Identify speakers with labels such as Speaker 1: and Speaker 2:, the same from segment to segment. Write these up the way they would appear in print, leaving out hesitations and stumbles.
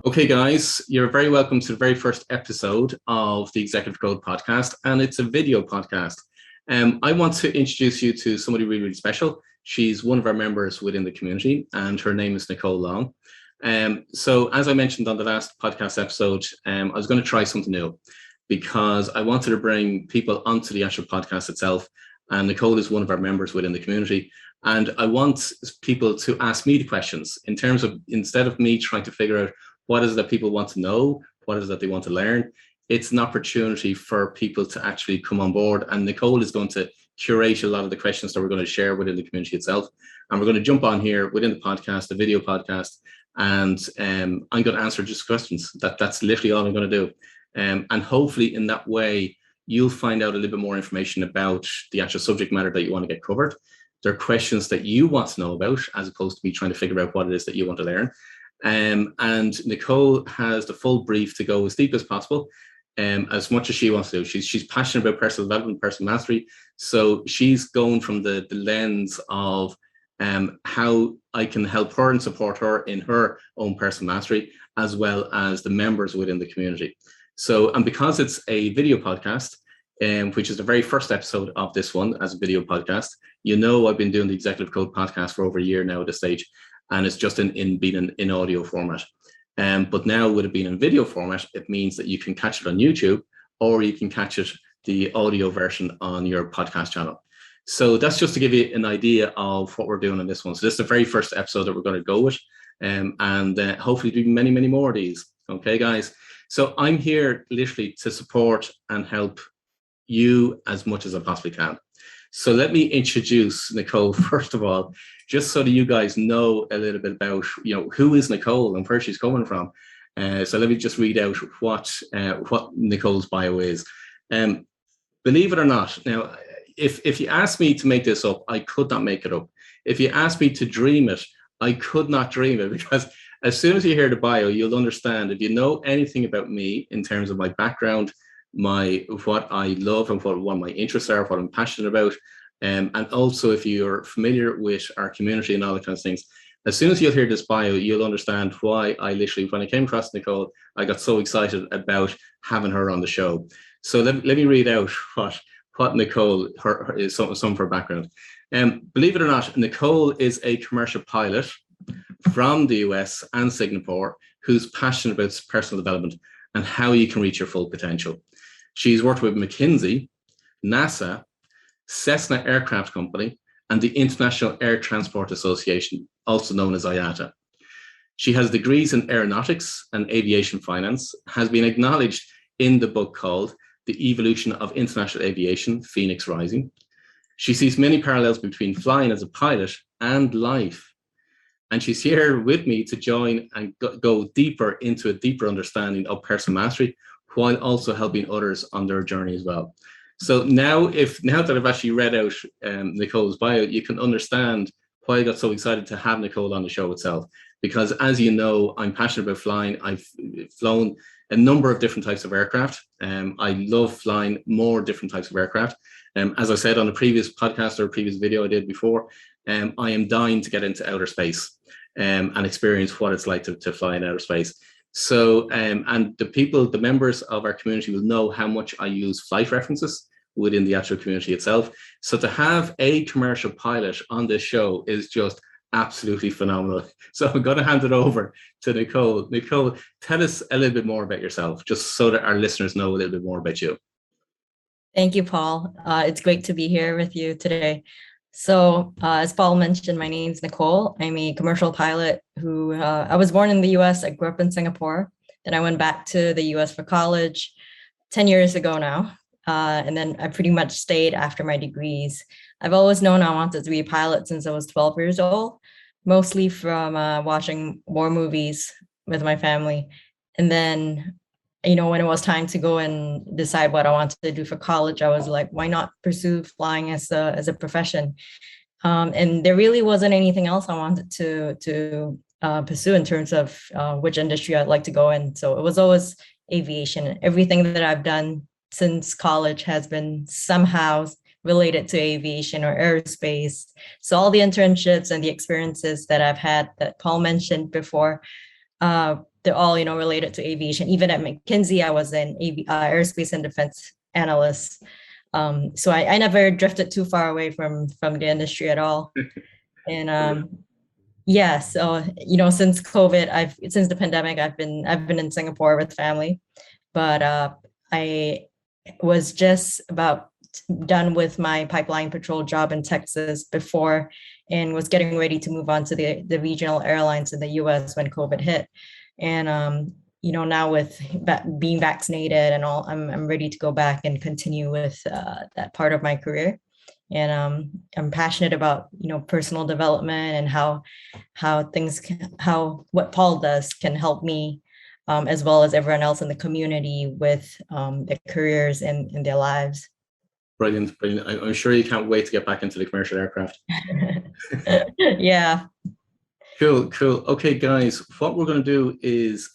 Speaker 1: Okay, guys, you're very welcome to the very first episode of the Executive Growth Podcast, and it's a video podcast. I want to introduce you to somebody really, really special. She's one of our members within the community, and her name is Nicole Long. So as I mentioned on the last podcast episode, I was going to try something new because I wanted to bring people onto the actual podcast itself. And Nicole is one of our members within the community. And I want people to ask me the questions in terms of, instead of me trying to figure out what is it that people want to know, what is it that they want to learn, it's an opportunity for people to actually come on board. And Nicole is going to curate a lot of the questions that we're going to share within the community itself. And we're going to jump on here within the podcast, the video podcast, and I'm going to answer just questions. That's literally all I'm going to do. And hopefully in that way, you'll find out a little bit more information about the actual subject matter that you want to get covered. There are questions that you want to know about, as opposed to me trying to figure out what it is that you want to learn. And Nicole has the full brief to go as deep as possible, as much as she wants to do. She's passionate about personal development, personal mastery. So she's going from the lens of how I can help her and support her in her own personal mastery, as well as the members within the community. So, and because it's a video podcast, which is the very first episode of this one as a video podcast, you know, I've been doing the Executive Code podcast for over a year now at this stage, and it's just in audio format. But now with it being in video format, it means that you can catch it on YouTube, or you can catch it, the audio version, on your podcast channel. So that's just to give you an idea of what we're doing on this one. So this is the very first episode that we're going to go with, and hopefully do many, many more of these. Okay, guys. So I'm here literally to support and help you as much as I possibly can. So let me introduce Nicole first of all, just so that you guys know a little bit about, you know, who is Nicole and where she's coming from. So let me just read out what Nicole's bio is. Believe it or not, now, if you asked me to make this up, I could not make it up. If you asked me to dream it, I could not dream it, because as soon as you hear the bio, you'll understand. If you know anything about me in terms of my background, what I love and what my interests are, what I'm passionate about, and also if you're familiar with our community and all that kind of things, as soon as you'll hear this bio, you'll understand why I literally, when I came across Nicole, I got so excited about having her on the show. So let me read out what Nicole, some of her background. Believe it or not, Nicole is a commercial pilot from the US and Singapore who's passionate about personal development and how you can reach your full potential. She's worked with McKinsey, NASA, Cessna Aircraft Company, and the International Air Transport Association, also known as IATA. She has degrees in aeronautics and aviation finance, has been acknowledged in the book called The Evolution of International Aviation, Phoenix Rising. She sees many parallels between flying as a pilot and life. And she's here with me to join and go deeper into a deeper understanding of personal mastery, while also helping others on their journey as well. So now that I've actually read out Nicole's bio, you can understand why I got so excited to have Nicole on the show itself. Because as you know, I'm passionate about flying. I've flown a number of different types of aircraft. I love flying more different types of aircraft. As I said on the previous podcast or previous video I did before, I am dying to get into outer space and experience what it's like to fly in outer space. So, and the members of our community will know how much I use flight references within the actual community itself. So to have a commercial pilot on this show is just absolutely phenomenal. So I'm going to hand it over to Nicole. Nicole, tell us a little bit more about yourself, just so that our listeners know a little bit more about you.
Speaker 2: Thank you, Paul. It's great to be here with you today. So as Paul mentioned, my name is Nicole. I'm a commercial pilot who, I was born in the US. I grew up in Singapore. Then I went back to the US for college 10 years ago now. And then I pretty much stayed after my degrees. I've always known I wanted to be a pilot since I was 12 years old, mostly from watching war movies with my family. And then, you know, when it was time to go and decide what I wanted to do for college, I was like, why not pursue flying as a profession? And there really wasn't anything else I wanted to pursue in terms of which industry I'd like to go in. So it was always aviation. Everything that I've done since college has been somehow related to aviation or aerospace. So all the internships and the experiences that I've had that Paul mentioned before they're all, related to aviation. Even at McKinsey, I was an aerospace and defense analyst. So I never drifted too far away from the industry at all. And yeah, so since COVID, since the pandemic, I've been in Singapore with family, but I was just about done with my pipeline patrol job in Texas before, and was getting ready to move on to the regional airlines in the US when COVID hit. And now with being vaccinated and all, I'm ready to go back and continue with that part of my career. And I'm passionate about personal development and how what Paul does can help me, as well as everyone else in the community with their careers and in their lives.
Speaker 1: Brilliant, brilliant. I'm sure you can't wait to get back into the commercial aircraft.
Speaker 2: Yeah.
Speaker 1: Cool, cool. Okay, guys, what we're going to do is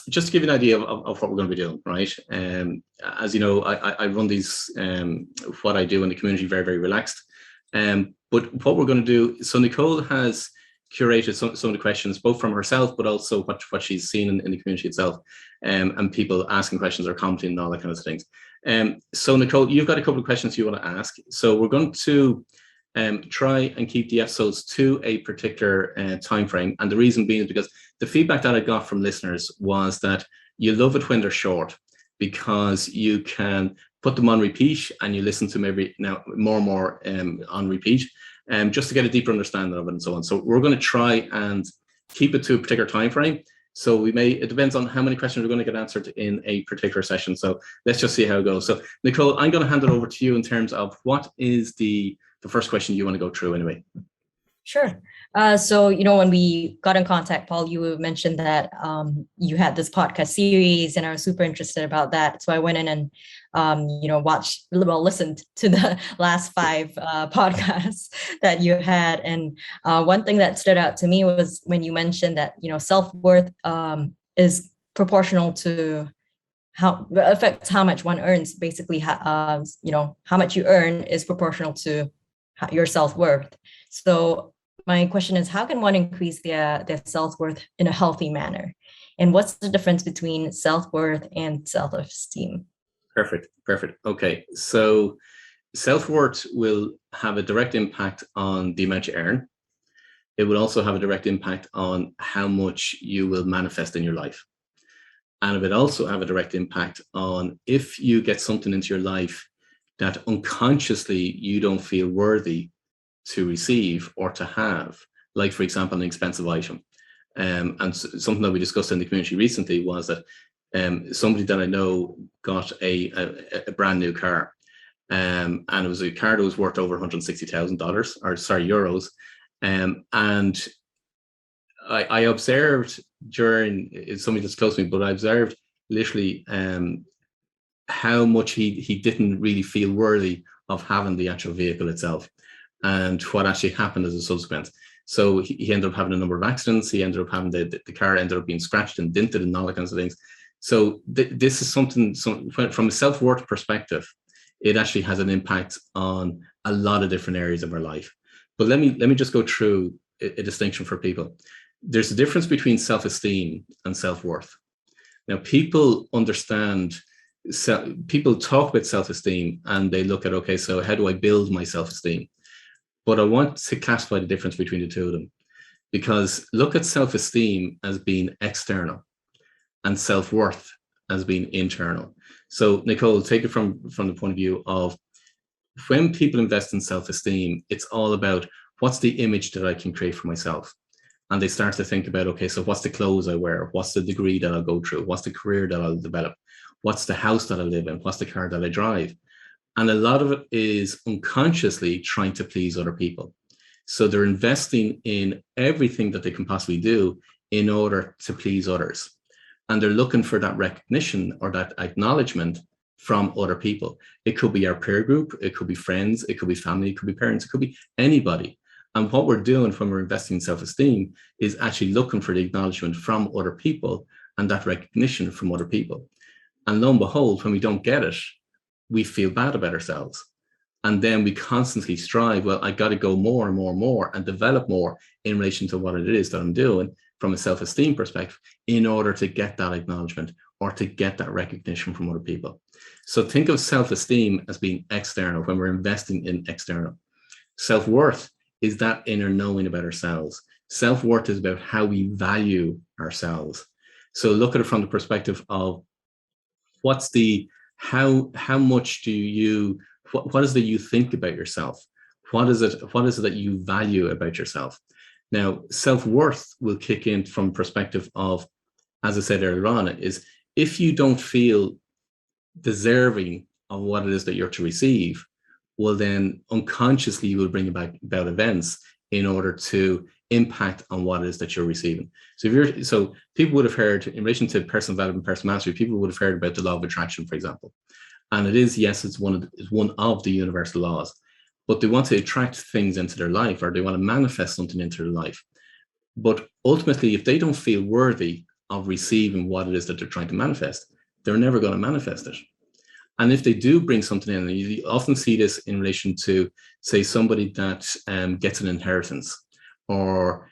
Speaker 1: just to give you an idea of what we're going to be doing, right? As you know, I run these, what I do in the community, very, very relaxed. But what we're going to do, so Nicole has curated some of the questions, both from herself, but also what she's seen in the community itself, and people asking questions or commenting and all that kind of things. So Nicole, you've got a couple of questions you want to ask. So we're going to try and keep the episodes to a particular time frame. And the reason being is because the feedback that I got from listeners was that you love it when they're short, because you can put them on repeat and you listen to them every now more and more on repeat, just to get a deeper understanding of it and so on. So we're going to try and keep it to a particular time frame. So it depends on how many questions are going to get answered in a particular session. So let's just see how it goes. So Nicole, I'm going to hand it over to you in terms of what is the first question you want to go through anyway.
Speaker 2: Sure. So, when we got in contact, Paul, you mentioned that you had this podcast series and I was super interested about that. So I went in and, listened to the last 5 podcasts that you had. And one thing that stood out to me was when you mentioned that, self-worth is proportional to affects how much one earns. Basically, how much you earn is proportional to your self-worth. So my question is, how can one increase their self-worth in a healthy manner? And what's the difference between self-worth and self-esteem?
Speaker 1: Perfect. Okay. So self-worth will have a direct impact on the amount you earn. It will also have a direct impact on how much you will manifest in your life. And it will also have a direct impact on if you get something into your life that unconsciously you don't feel worthy to receive or to have, like, for example, an expensive item. And something that we discussed in the community recently was that somebody that I know got a brand new car. And it was a car that was worth over $160,000, or sorry, euros. And I observed it's somebody that's close to me, but I observed literally how much he didn't really feel worthy of having the actual vehicle itself, and what actually happened as a subsequent. So he ended up having a number of accidents. He ended up having the car ended up being scratched and dented and all that kinds of things. So this is something from a self-worth perspective, it actually has an impact on a lot of different areas of our life. But let me just go through a distinction for people. There's a difference between self-esteem and self-worth. Now, people talk about self-esteem and they look at, okay, so how do I build my self-esteem? But I want to classify the difference between the two of them, because look at self-esteem as being external and self-worth as being internal. So Nicole, take it from the point of view of when people invest in self-esteem, it's all about what's the image that I can create for myself. And they start to think about, okay, so what's the clothes I wear? What's the degree that I'll go through? What's the career that I'll develop? What's the house that I live in? What's the car that I drive? And a lot of it is unconsciously trying to please other people. So they're investing in everything that they can possibly do in order to please others. And they're looking for that recognition or that acknowledgement from other people. It could be our peer group, it could be friends, it could be family, it could be parents, it could be anybody. And what we're doing when we're investing in self-esteem is actually looking for the acknowledgement from other people and that recognition from other people. And lo and behold, when we don't get it, we feel bad about ourselves. And then we constantly strive, well, I got to go more and more and more and develop more in relation to what it is that I'm doing from a self-esteem perspective in order to get that acknowledgement or to get that recognition from other people. So think of self-esteem as being external when we're investing in external. Self-worth is that inner knowing about ourselves. Self-worth is about how we value ourselves. So look at it from the perspective of what's the, how much do you, what is it you think about yourself? What is it that you value about yourself? Now, self-worth will kick in from perspective of, as I said earlier on, is if you don't feel deserving of what it is that you're to receive, well, then unconsciously you will bring about events in order to impact on what it is that you're receiving. So people would have heard, in relation to personal development, personal mastery, people would have heard about the law of attraction, for example. And it is, yes, it's one of the universal laws, but they want to attract things into their life, or they want to manifest something into their life. But ultimately, if they don't feel worthy of receiving what it is that they're trying to manifest, they're never going to manifest it. And if they do bring something in, and you often see this in relation to, say, somebody that gets an inheritance or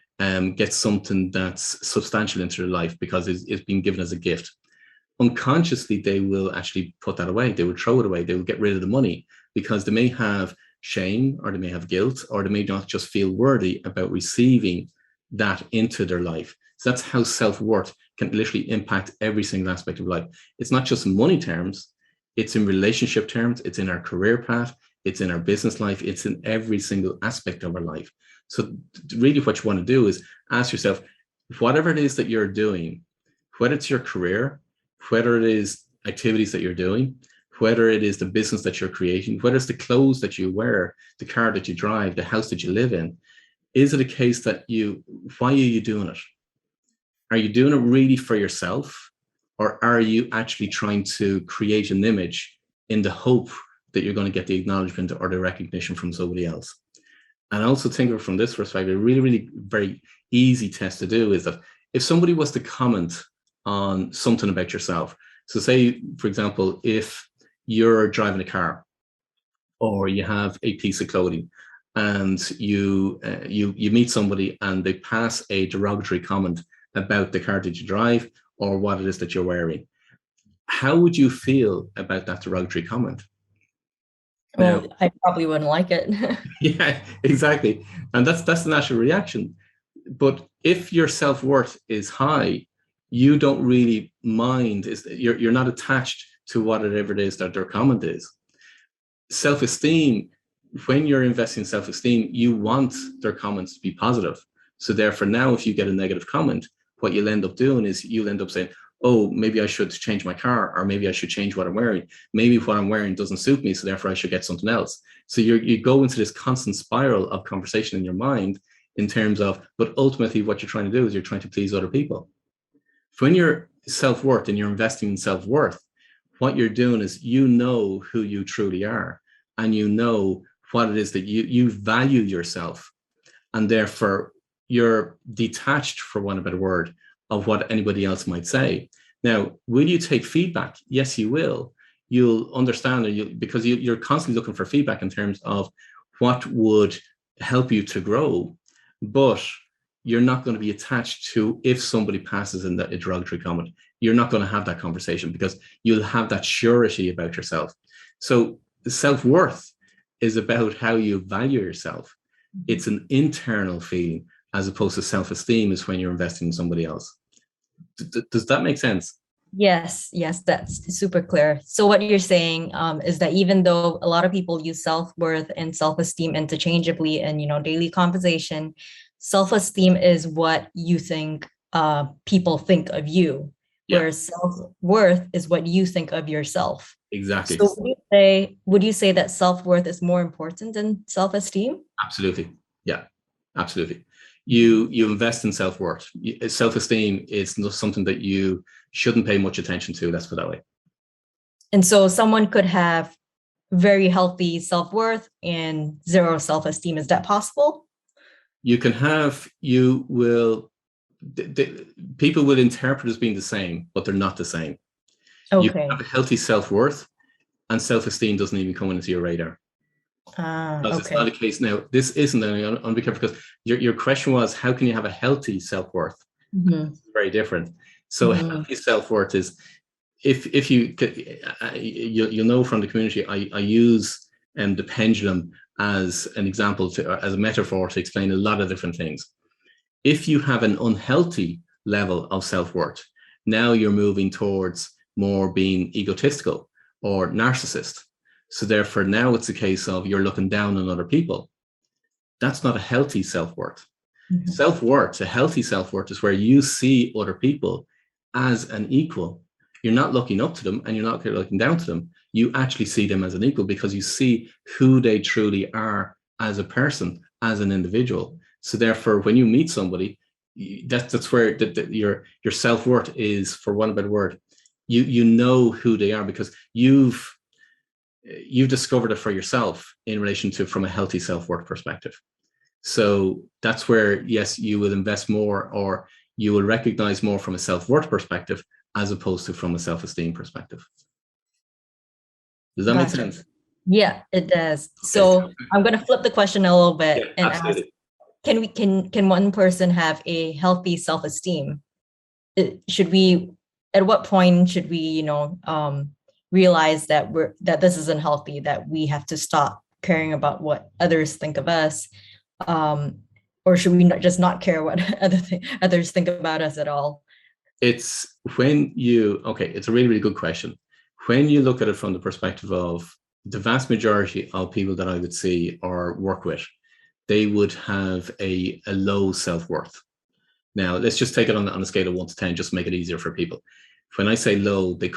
Speaker 1: gets something that's substantial into their life because it's been given as a gift. Unconsciously, they will actually put that away. They will throw it away. They will get rid of the money because they may have shame, or they may have guilt, or they may not just feel worthy about receiving that into their life. So that's how self-worth can literally impact every single aspect of life. It's not just in money terms, it's in relationship terms, it's in our career path, it's in our business life, it's in every single aspect of our life. So really what you want to do is ask yourself, whatever it is that you're doing, whether it's your career, whether it is activities that you're doing, whether it is the business that you're creating, whether it's the clothes that you wear, the car that you drive, the house that you live in, is it a case that why are you doing it? Are you doing it really for yourself? Or are you actually trying to create an image in the hope that you're going to get the acknowledgement or the recognition from somebody else? And I also think of it from this perspective, a really, really very easy test to do is that if somebody was to comment on something about yourself, so say, for example, if you're driving a car or you have a piece of clothing and you meet somebody and they pass a derogatory comment about the car that you drive or what it is that you're wearing, how would you feel about that derogatory comment?
Speaker 2: Well,
Speaker 1: Now,
Speaker 2: I probably wouldn't like it.
Speaker 1: yeah, exactly. And that's the natural reaction. But if your self-worth is high, you don't really mind, you're not attached to whatever it is that their comment is. Self-esteem, when you're investing in self-esteem, you want their comments to be positive. So therefore now, if you get a negative comment, what you'll end up doing is you'll end up saying, oh, maybe I should change my car, or maybe I should change what I'm wearing. Maybe what I'm wearing doesn't suit me, so therefore I should get something else. So you go into this constant spiral of conversation in your mind in terms of, but ultimately what you're trying to do is you're trying to please other people. When you're self-worth and you're investing in self-worth, what you're doing is you know who you truly are, and you know what it is that you value yourself, and therefore you're detached, for want of a better word, of what anybody else might say. Now, will you take feedback? Yes, you will. You'll understand, because you're constantly looking for feedback in terms of what would help you to grow, but you're not going to be attached to if somebody passes in a derogatory comment. You're not going to have that conversation because you'll have that surety about yourself. So self-worth is about how you value yourself. It's an internal feeling, as opposed to self-esteem is when you're investing in somebody else. Does that make sense?
Speaker 2: Yes, that's super clear. So what you're saying is that even though a lot of people use self-worth and self-esteem interchangeably in, daily conversation, self-esteem is what you think people think of you, whereas self-worth is what you think of yourself.
Speaker 1: Exactly.
Speaker 2: So would you say that self-worth is more important than self-esteem?
Speaker 1: Absolutely. Yeah, absolutely. You invest in self-worth. Self-esteem is not something that you shouldn't pay much attention to. Let's put it that way.
Speaker 2: And so someone could have very healthy self-worth and zero self-esteem. Is that possible?
Speaker 1: People will interpret as being the same, but they're not the same.
Speaker 2: Okay.
Speaker 1: You can have a healthy self-worth and self-esteem doesn't even come into your radar. Because it's not the case. Now, this isn't, I'll be careful, because your question was, how can you have a healthy self-worth
Speaker 2: Mhm.
Speaker 1: Very different. So
Speaker 2: Mhm.
Speaker 1: healthy self-worth is, if you'll know from the community, I use the pendulum as an example, as a metaphor to explain a lot of different things. If you have an unhealthy level of self-worth, now you're moving towards more being egotistical or narcissist. So therefore now it's a case of you're looking down on other people. That's not a healthy self-worth.
Speaker 2: Mhm.
Speaker 1: Self-worth, a healthy self-worth, is where you see other people as an equal. You're not looking up to them and you're not looking down to them. You actually see them as an equal because you see who they truly are as a person, as an individual. So therefore, when you meet somebody, that's where your self-worth is, for one better word. You know who they are because you've discovered it for yourself in relation to, from a healthy self-worth perspective. So that's where, yes, you will invest more, or you will recognize more from a self-worth perspective as opposed to from a self-esteem perspective. Does that make
Speaker 2: Gotcha.
Speaker 1: sense?
Speaker 2: Yeah, it does.
Speaker 1: Okay.
Speaker 2: So I'm going to flip the question a little
Speaker 1: Yeah,
Speaker 2: bit and ask,
Speaker 1: absolutely.
Speaker 2: can one person have a healthy self-esteem? Should we, at what point should we, realize that this isn't healthy, that we have to stop caring about what others think of us? Or should we just not care what others think about us at all?
Speaker 1: It's it's a really, really good question. When you look at it from the perspective of the vast majority of people that I would see or work with, they would have a low self-worth. Now, let's just take it on a scale of 1 to 10, just to make it easier for people. When I say low, they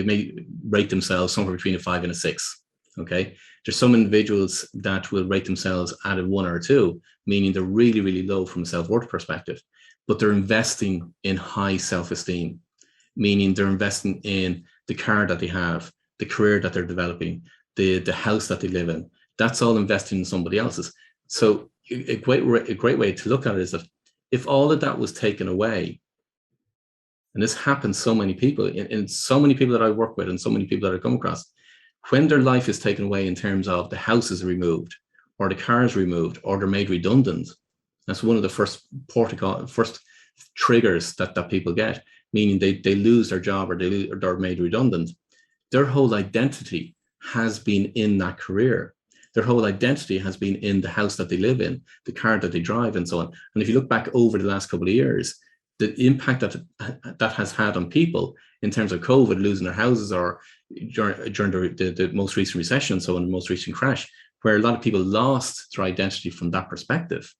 Speaker 1: may rate themselves somewhere between a 5 and a 6. Okay. There's some individuals that will rate themselves at a 1 or a 2, meaning they're really, really low from a self-worth perspective, but they're investing in high self-esteem, meaning they're investing in the car that they have, the career that they're developing, the house that they live in. That's all investing in somebody else's. So a great way to look at it is that if all of that was taken away, and this happens so many people, in so many people that I work with and so many people that I come across, when their life is taken away in terms of the house is removed or the car is removed or they're made redundant, that's one of the first triggers that people get, meaning they lose their job or they're made redundant. Their whole identity has been in that career. Their whole identity has been in the house that they live in, the car that they drive, and so on. And if you look back over the last couple of years, the impact that has had on people in terms of COVID, losing their houses, or during the most recent recession, so in the most recent crash, where a lot of people lost their identity from that perspective,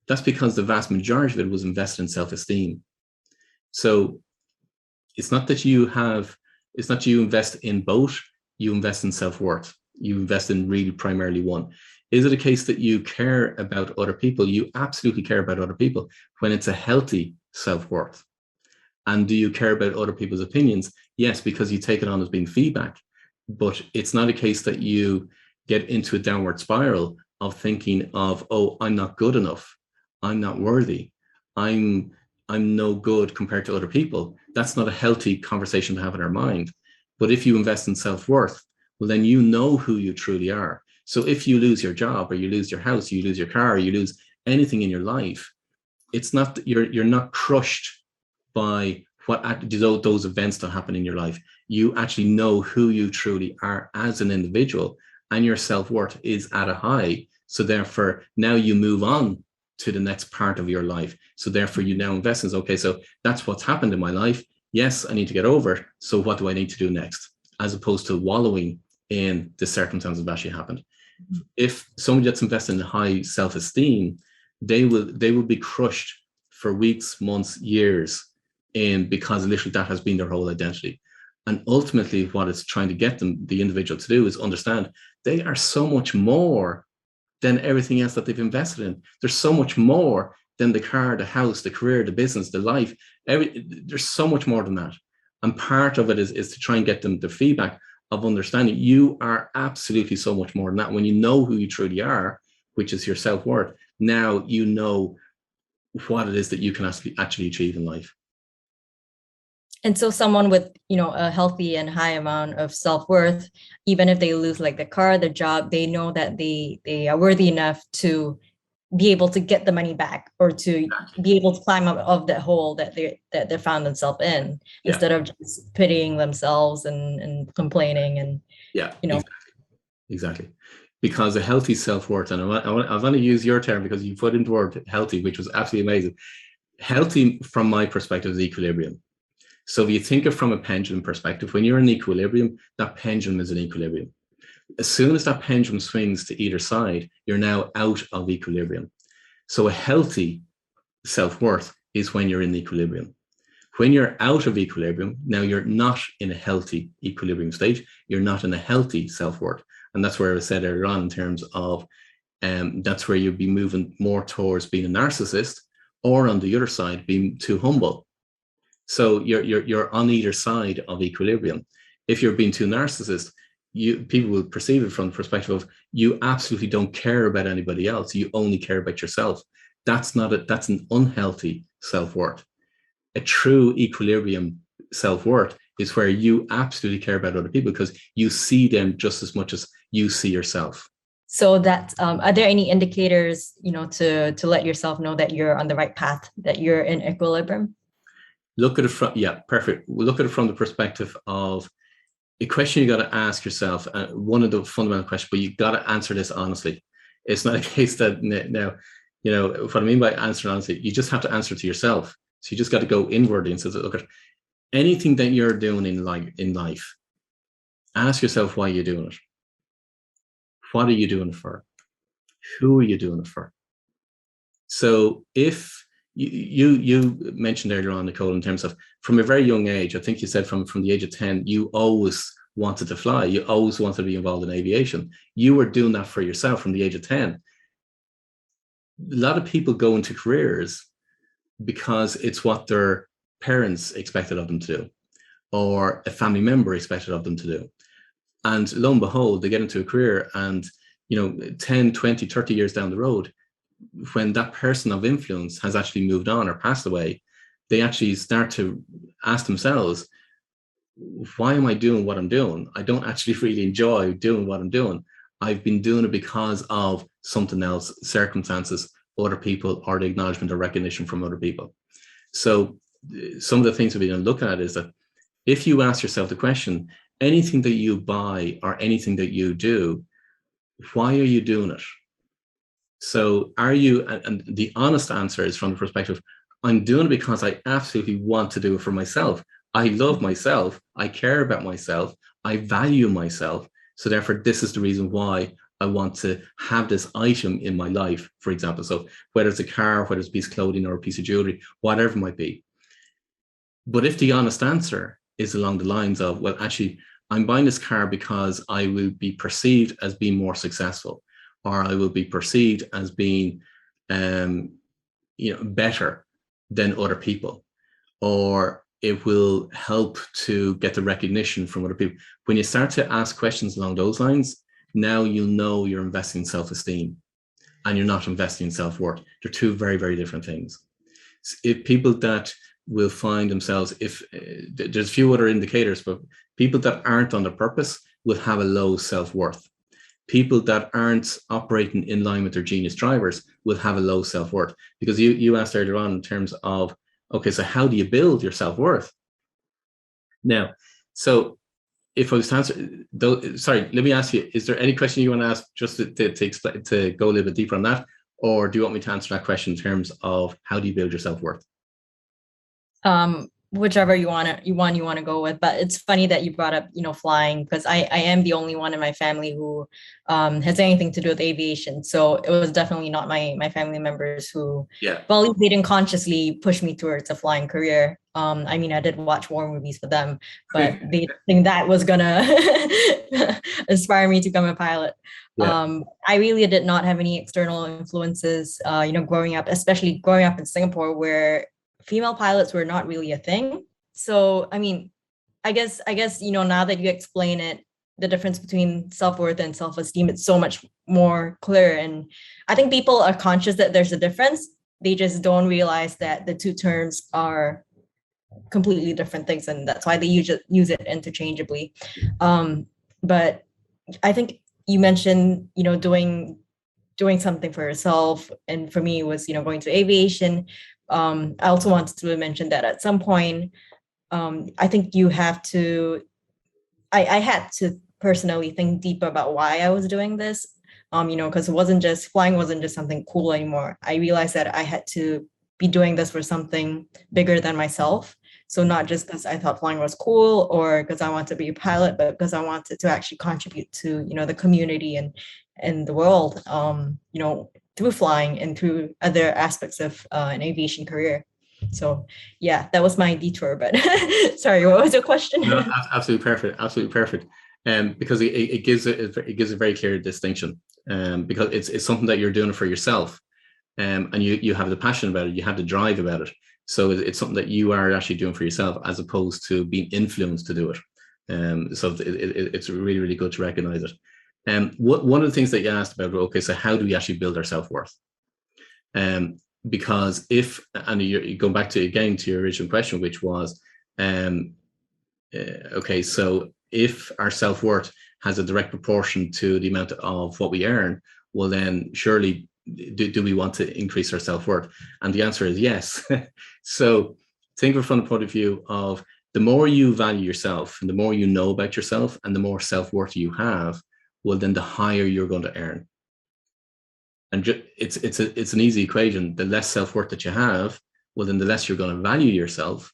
Speaker 1: that's because the vast majority of it was invested in self-esteem. So it's not that you invest in both, you invest in self-worth. You invest in really primarily one. Is it a case that you care about other people? You absolutely care about other people when it's a healthy self-worth. And do you care about other people's opinions? Yes, because you take it on as being feedback. But it's not a case that you get into a downward spiral of thinking of, oh, I'm not good enough. I'm not worthy. I'm no good compared to other people. That's not a healthy conversation to have in our mind. But if you invest in self-worth, well, then you know who you truly are. So if you lose your job, or you lose your house, you lose your car, or you lose anything in your life, it's not that you're not crushed by those events that happen in your life. You actually know who you truly are as an individual, and your self-worth is at a high. So therefore, now you move on to the next part of your life. So therefore, you now invest in, okay, so that's what's happened in my life. Yes, I need to get over it. So what do I need to do next? As opposed to wallowing in the circumstances that actually happened. If somebody that's invested in high self-esteem, they will be crushed for weeks, months, years, and because literally that has been their whole identity. And ultimately, what it's trying to get the individual to do, is understand they are so much more than everything else that they've invested in. There's so much more than the car, the house, the career, the business, the life. There's so much more than that. And part of it is to try and get them the feedback of understanding you are absolutely so much more than that. When you know who you truly are, which is your self-worth, now you know what it is that you can actually achieve in life.
Speaker 2: And so someone with, a healthy and high amount of self-worth, even if they lose like the car, the job, they know that they are worthy enough to be able to get the money back, or to be able to climb out of that hole that they found themselves in, instead of just pitying themselves and complaining and
Speaker 1: exactly. Because a healthy self-worth, and I want to use your term because you put in the word healthy, which was absolutely amazing. Healthy, from my perspective, is equilibrium. So if you think of from a pendulum perspective, when you're in equilibrium, that pendulum is in equilibrium. As soon as that pendulum swings to either side, you're now out of equilibrium. So a healthy self-worth is when you're in equilibrium. When you're out of equilibrium, now you're not in a healthy equilibrium state. You're not in a healthy self-worth. And that's where I said earlier on, in terms of that's where you'd be moving more towards being a narcissist, or on the other side, being too humble. So you're on either side of equilibrium. If you're being too narcissist, people will perceive it from the perspective of you absolutely don't care about anybody else. You only care about yourself. That's an unhealthy self-worth. A true equilibrium self-worth is where you absolutely care about other people, because you see them just as much as you see yourself.
Speaker 2: So that are there any indicators, to let yourself know that you're on the right path, that you're in equilibrium?
Speaker 1: Look at it from, perfect. Look at it from the perspective of a question you got to ask yourself. One of the fundamental questions, but you got to answer this honestly. It's not a case that now, what I mean by answer honestly, you just have to answer to yourself. So you just got to go inwardly and say, look at anything that you're doing in life. Ask yourself why you're doing it. What are you doing it for? Who are you doing it for? So if you mentioned earlier on, Nicole, in terms of from a very young age, I think you said from the age of 10, you always wanted to fly. You always wanted to be involved in aviation. You were doing that for yourself from the age of 10. A lot of people go into careers because it's what their parents expected of them to do, or a family member expected of them to do. And lo and behold, they get into a career, and 10, 20, 30 years down the road, when that person of influence has actually moved on or passed away, they actually start to ask themselves, why am I doing what I'm doing? I don't actually really enjoy doing what I'm doing. I've been doing it because of something else, circumstances, other people, or the acknowledgement or recognition from other people. So some of the things we're going to look at is that if you ask yourself the question, anything that you buy or anything that you do, why are you doing it? So are you, and the honest answer is from the perspective, I'm doing it because I absolutely want to do it for myself. I love myself. I care about myself. I value myself. So therefore, this is the reason why I want to have this item in my life, for example. So whether it's a car, whether it's a piece of clothing or a piece of jewelry, whatever it might be. But if the honest answer is along the lines of, well, actually, I'm buying this car because I will be perceived as being more successful, or I will be perceived as being, better than other people, or it will help to get the recognition from other people. When you start to ask questions along those lines, now you'll know you're investing in self-esteem and you're not investing in self-worth. They're two very, very different things. If people that will find themselves, if there's a few other indicators, but people that aren't on their purpose will have a low self-worth. People that aren't operating in line with their genius drivers will have a low self-worth. Because you asked earlier on in terms of, okay, so how do you build your self-worth? Now, so if I was to answer, sorry, let me ask you, is there any question you want to ask just to go a little bit deeper on that? Or do you want me to answer that question in terms of how do you build your self-worth?
Speaker 2: Whichever you want to go with. But it's funny that you brought up, flying, because I am the only one in my family who has anything to do with aviation. So it was definitely not my family members who, well, they didn't consciously push me towards a flying career. I mean, I did watch war movies with them, but they didn't think that was gonna inspire me to become a pilot. I really did not have any external influences, growing up, especially growing up in Singapore, where female pilots were not really a thing. So, I mean, I guess, now that you explain it, the difference between self-worth and self-esteem, it's so much more clear. And I think people are conscious that there's a difference. They just don't realize that the two terms are completely different things. And that's why they use it interchangeably. But I think you mentioned, doing doing something for yourself. And for me, it was, going to aviation. I also wanted to mention that at some point, I think you have to, I had to personally think deeper about why I was doing this. Because flying wasn't just something cool anymore. I realized that I had to be doing this for something bigger than myself. So not just because I thought flying was cool or because I wanted to be a pilot, but because I wanted to actually contribute to, the community and the world, through flying and through other aspects of an aviation career. So yeah, that was my detour, but sorry, what was your question?
Speaker 1: No, absolutely perfect. Absolutely perfect. Because it gives a very clear distinction. Because it's something that you're doing for yourself. And you have the passion about it, you have the drive about it. So it's something that you are actually doing for yourself as opposed to being influenced to do it. So it's really, really good to recognize it. One of the things that you asked about, okay, so how do we actually build our self-worth? Because and you go back to, again, to your original question, which was, okay, so if our self-worth has a direct proportion to the amount of what we earn, well, then surely do we want to increase our self-worth? And the answer is yes. So think of it from the point of view of the more you value yourself and the more you know about yourself and the more self-worth you have, well, then the higher you're going to earn. And it's an easy equation. The less self-worth that you have, well, then the less you're going to value yourself,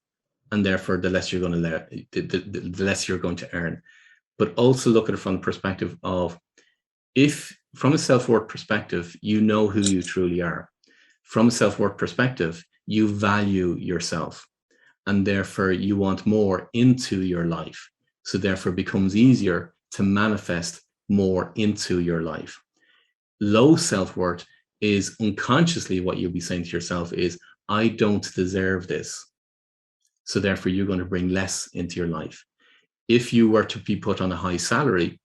Speaker 1: and therefore the less you're going to the less you're going to earn. But also look at it from the perspective of, if from a self-worth perspective, you know who you truly are. From a self-worth perspective, you value yourself, and therefore you want more into your life. So therefore it becomes easier to manifest more into your life. Low self-worth is unconsciously what you'll be saying to yourself is, I don't deserve this. So therefore you're going to bring less into your life. If you were to be put on a high salary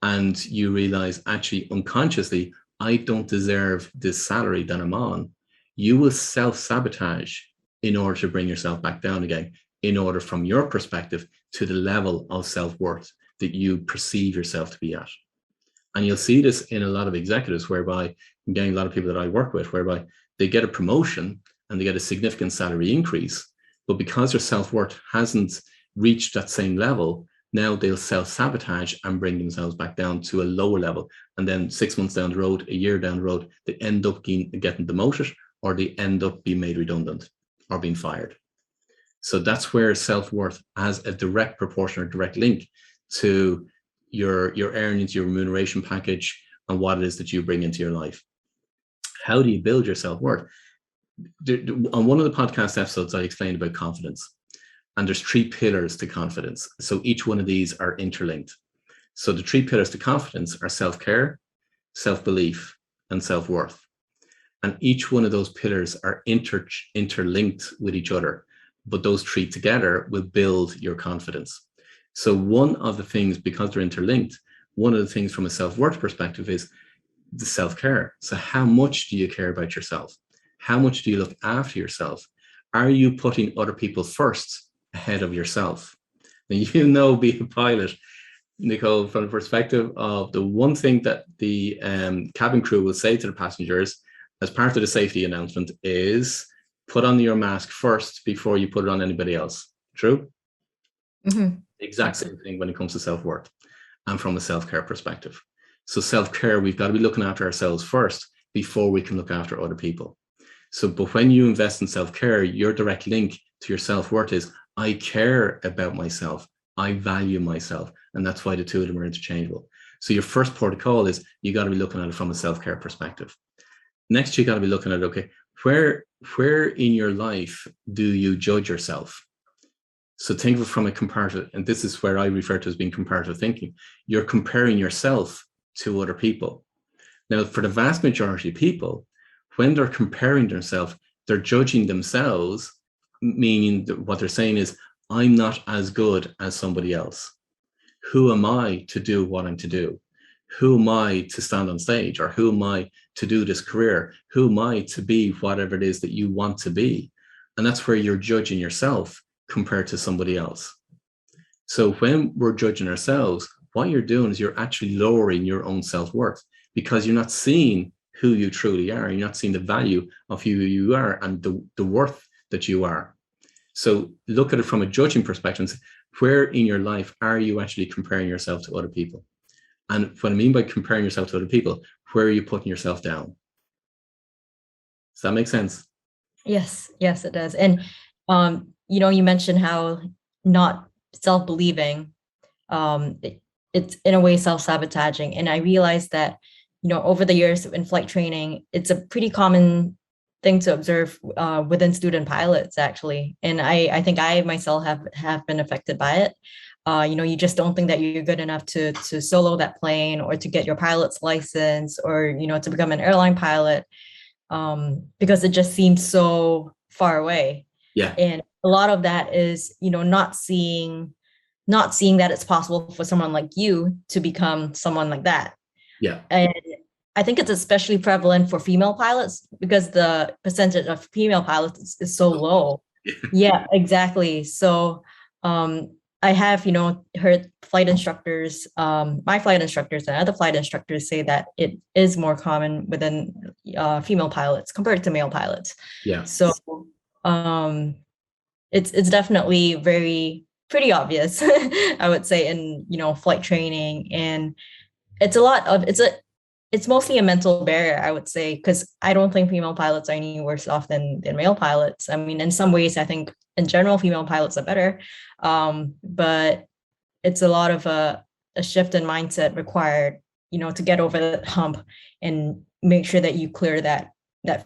Speaker 1: and you realize, actually unconsciously, I don't deserve this salary that I'm on, you will self-sabotage in order to bring yourself back down again, in order, from your perspective, to the level of self-worth that you perceive yourself to be at. And you'll see this in a lot of executives, whereby, again, a lot of people that I work with, whereby they get a promotion and they get a significant salary increase, but because their self-worth hasn't reached that same level, now they'll self-sabotage and bring themselves back down to a lower level. And then 6 months down the road, a year down the road, they end up getting demoted, or they end up being made redundant or being fired. So that's where self-worth has a direct proportion or direct link to your earnings, your remuneration package, and what it is that you bring into your life. How do you build your self-worth? On one of the podcast episodes, I explained about confidence. And there's 3 pillars to confidence. So each one of these are interlinked. So the 3 pillars to confidence are self-care, self-belief, and self-worth. And each one of those pillars are interlinked with each other. But those 3 together will build your confidence. So one of the things, because they're interlinked, one of the things from a self-worth perspective is the self-care. So how much do you care about yourself? How much do you look after yourself? Are you putting other people first ahead of yourself? And being a pilot, Nicole, from the perspective of the one thing that the cabin crew will say to the passengers as part of the safety announcement is, put on your mask first before you put it on anybody else. True? Mm-hmm. Exact same thing when it comes to self-worth and from a self-care perspective. So self-care, we've got to be looking after ourselves first before we can look after other people. So, but when you invest in self-care, your direct link to your self-worth is, I care about myself. I value myself. And that's why the two of them are interchangeable. So your first port of call is, you got to be looking at it from a self-care perspective. Next, you got to be looking at, okay, where in your life do you judge yourself? So think of it from a comparative, and this is where I refer to as being comparative thinking. You're comparing yourself to other people. Now, for the vast majority of people, when they're comparing themselves, they're judging themselves, meaning that what they're saying is, I'm not as good as somebody else. Who am I to do what I'm to do? Who am I to stand on stage? Or who am I to do this career? Who am I to be whatever it is that you want to be? And that's where you're judging yourself compared to somebody else. So when we're judging ourselves, what you're doing is you're actually lowering your own self-worth, because you're not seeing who you truly are. You're not seeing the value of who you are and the worth that you are. So look at it from a judging perspective. Where in your life are you actually comparing yourself to other people? And what I mean by comparing yourself to other people, where are you putting yourself down? Does that make sense?
Speaker 2: Yes, yes, it does. And you mentioned how not self-believing, it's in a way self-sabotaging. And I realized that, over the years in flight training, it's a pretty common thing to observe within student pilots, actually. And I think I myself have been affected by it. You just don't think that you're good enough to solo that plane, or to get your pilot's license, or to become an airline pilot, because it just seems so far away.
Speaker 1: Yeah.
Speaker 2: And a lot of that is, not seeing that it's possible for someone like you to become someone like that.
Speaker 1: Yeah.
Speaker 2: And I think it's especially prevalent for female pilots, because the percentage of female pilots is so low. Yeah, exactly. So I have, heard flight instructors, my flight instructors and other flight instructors say that it is more common within female pilots compared to male pilots.
Speaker 1: Yeah.
Speaker 2: So it's definitely pretty obvious, I would say, in flight training. And it's mostly a mental barrier, I would say, because I don't think female pilots are any worse off than male pilots. I mean, in some ways, I think in general, female pilots are better. But it's a lot of a shift in mindset required, to get over that hump and make sure that you clear that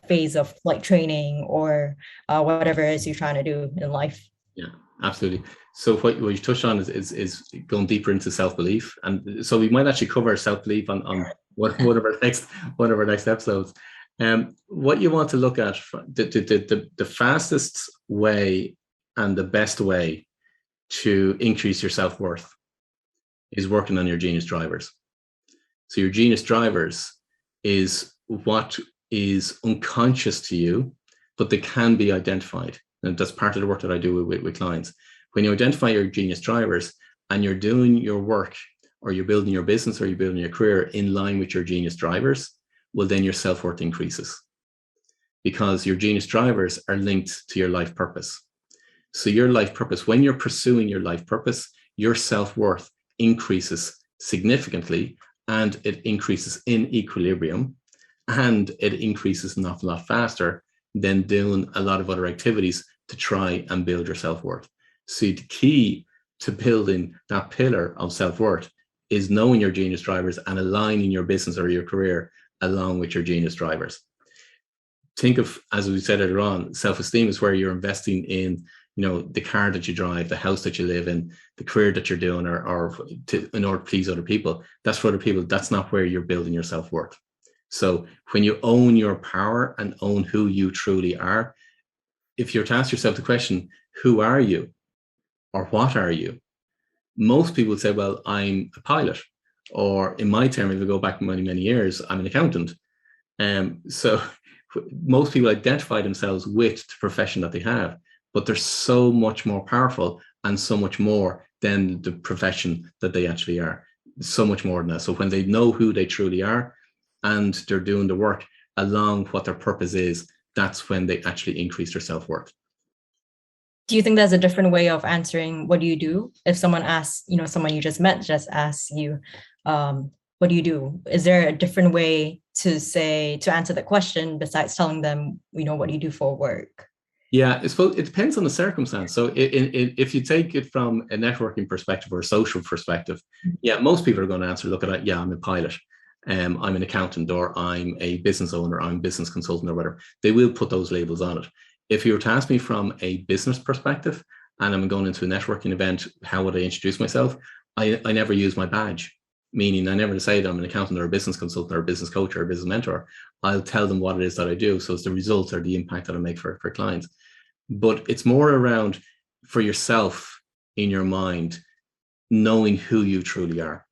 Speaker 2: phase of flight training, or whatever it is you're trying to do in life.
Speaker 1: Yeah, absolutely. So what you touched on is going deeper into self-belief. And so we might actually cover self-belief on one of our next episodes. What you want to look at, the fastest way and the best way to increase your self-worth is working on your genius drivers. So your genius drivers is what is unconscious to you, but they can be identified. And that's part of the work that I do with clients. When you identify your genius drivers and you're doing your work, or you're building your business, or you're building your career in line with your genius drivers, well, then your self-worth increases, because your genius drivers are linked to your life purpose. So your life purpose, when you're pursuing your life purpose, your self-worth increases significantly, and it increases in equilibrium, and it increases an awful lot faster than doing a lot of other activities to try and build your self-worth. So the key to building that pillar of self-worth is knowing your genius drivers and aligning your business or your career along with your genius drivers. Think of, as we said earlier on, self-esteem is where you're investing in, the car that you drive, the house that you live in, the career that you're doing, or in order to please other people. That's for other people. That's not where you're building your self-worth. So when you own your power and own who you truly are, if you're to ask yourself the question, who are you, or what are you? Most people would say, well, I'm a pilot, or in my term, if we go back many, many years, I'm an accountant. So most people identify themselves with the profession that they have, but they're so much more powerful and so much more than the profession that they actually are. So much more than that. So when they know who they truly are and they're doing the work along what their purpose is, that's when they actually increase their self-worth.
Speaker 2: Do you think there's a different way of answering what do you do? If someone asks, someone you just met just asks you, what do you do? Is there a different way to answer the question besides telling them, what do you do for work?
Speaker 1: Yeah, it depends on the circumstance. So if you take it from a networking perspective or a social perspective, yeah, most people are going to answer, look at it, yeah, I'm a pilot, I'm an accountant, or I'm a business owner, I'm a business consultant, or whatever. They will put those labels on it. If you were to ask me from a business perspective, and I'm going into a networking event, how would I introduce myself? I never use my badge, meaning I never say that I'm an accountant or a business consultant or a business coach or a business mentor. I'll tell them what it is that I do. So it's the results or the impact that I make for clients. But it's more around, for yourself in your mind, knowing who you truly are.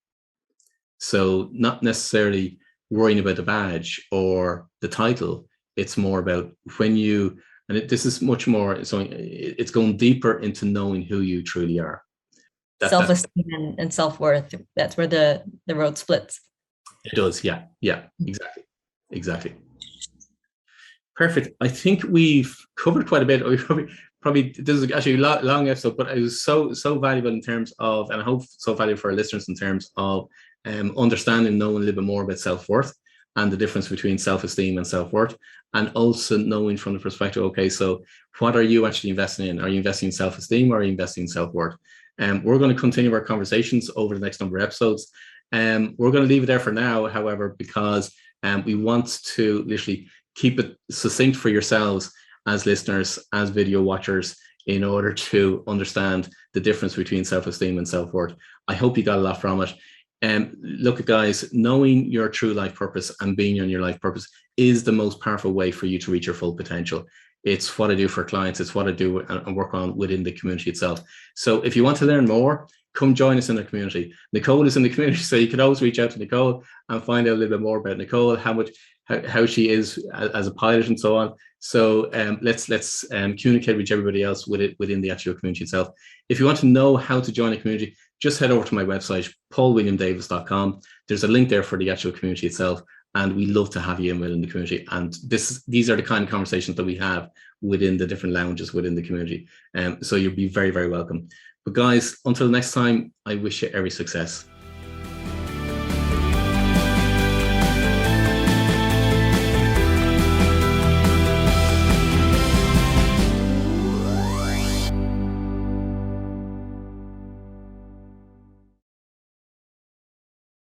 Speaker 1: So not necessarily worrying about the badge or the title. It's more about this is much more, so it's going deeper into knowing who you truly are.
Speaker 2: Self-esteem and self-worth. That's where the road splits.
Speaker 1: It does, yeah, exactly. Exactly. Perfect. I think we've covered quite a bit. We probably this is actually a long episode, but it was so valuable in terms of, and I hope so valuable for our listeners in terms of understanding, knowing a little bit more about self-worth and the difference between self-esteem and self-worth, and also knowing from the perspective, okay, so what are you actually investing in? Are you investing in self-esteem or are you investing in self-worth? We're going to continue our conversations over the next number of episodes. We're going to leave it there for now, however, because we want to literally keep it succinct for yourselves as listeners, as video watchers, in order to understand the difference between self-esteem and self-worth. I hope you got a lot from it. Look, guys, knowing your true life purpose and being on your life purpose is the most powerful way for you to reach your full potential. It's what I do for clients. It's what I do and work on within the community itself. So if you want to learn more, come join us in the community. Nicole is in the community, so you can always reach out to Nicole and find out a little bit more about Nicole, how she is as a pilot and so on. So let's communicate with everybody else within the actual community itself. If you want to know how to join a community, just head over to my website, paulwilliamdavis.com. There's a link there for the actual community itself, and we love to have you in within the community. And these are the kind of conversations that we have within the different lounges within the community. So you'll be very, very welcome. But guys, until next time, I wish you every success.